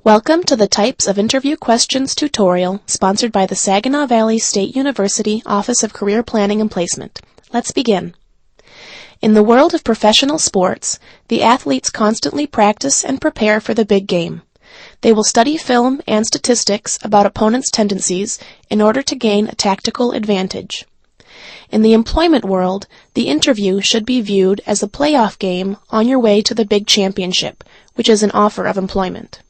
Welcome to the Types of Interview Questions tutorial sponsored by the Saginaw Valley State University Office of Career Planning and Placement. Let's begin. In the world of professional sports, the athletes constantly practice and prepare for the big game. They will study film and statistics about opponents' tendencies in order to gain a tactical advantage. In the employment world, the interview should be viewed as a playoff game on your way to the big championship, which is an offer of employment.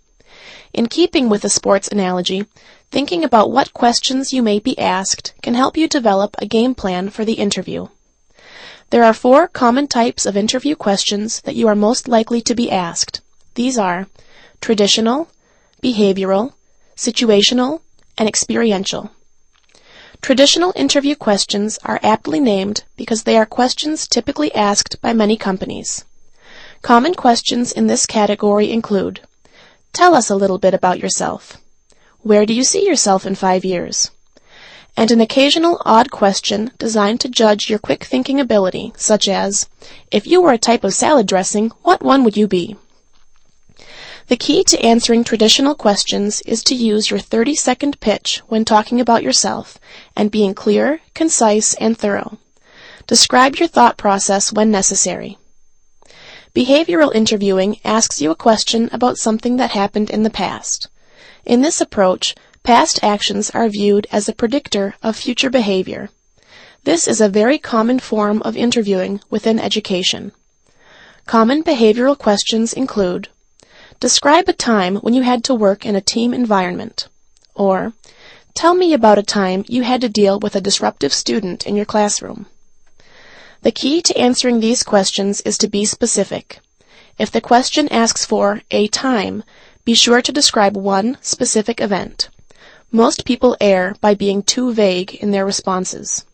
In keeping with the sports analogy, thinking about what questions you may be asked can help you develop a game plan for the interview. There are 4 common types of interview questions that you are most likely to be asked. These are traditional, behavioral, situational, and experiential. Traditional interview questions are aptly named because they are questions typically asked by many companies. Common questions in this category include: tell us a little bit about yourself. Where do you see yourself in 5 years? And an occasional odd question designed to judge your quick thinking ability, such as, if you were a type of salad dressing, what one would you be? The key to answering traditional questions is to use your 30-second pitch when talking about yourself and being clear, concise, and thorough. Describe your thought process when necessary. Behavioral interviewing asks you a question about something that happened in the past. In this approach, past actions are viewed as a predictor of future behavior. This is a very common form of interviewing within education. Common behavioral questions include: describe a time when you had to work in a team environment, or tell me about a time you had to deal with a disruptive student in your classroom. The key to answering these questions is to be specific. If the question asks for a time, be sure to describe one specific event. Most people err by being too vague in their responses.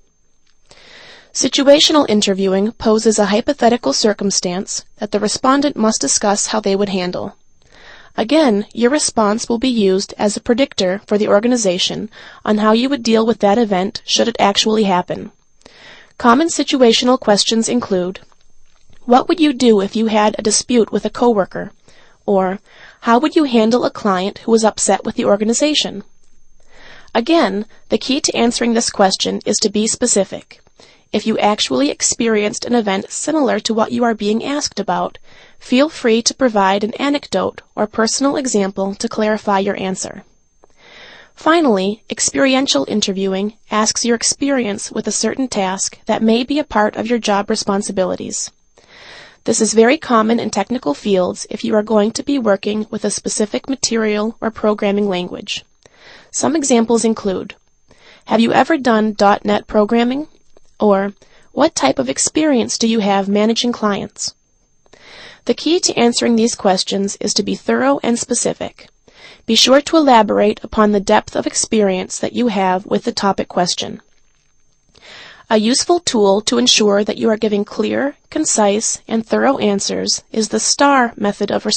Situational interviewing poses a hypothetical circumstance that the respondent must discuss how they would handle. Again, your response will be used as a predictor for the organization on how you would deal with that event should it actually happen. Common situational questions include: what would you do if you had a dispute with a coworker? Or, how would you handle a client who was upset with the organization? Again, the key to answering this question is to be specific. If you actually experienced an event similar to what you are being asked about, feel free to provide an anecdote or personal example to clarify your answer. Finally, experiential interviewing asks your experience with a certain task that may be a part of your job responsibilities. This is very common in technical fields if you are going to be working with a specific material or programming language. Some examples include: have you ever done .NET programming? Or, what type of experience do you have managing clients? The key to answering these questions is to be thorough and specific. Be sure to elaborate upon the depth of experience that you have with the topic question. A useful tool to ensure that you are giving clear, concise, and thorough answers is the STAR method of response.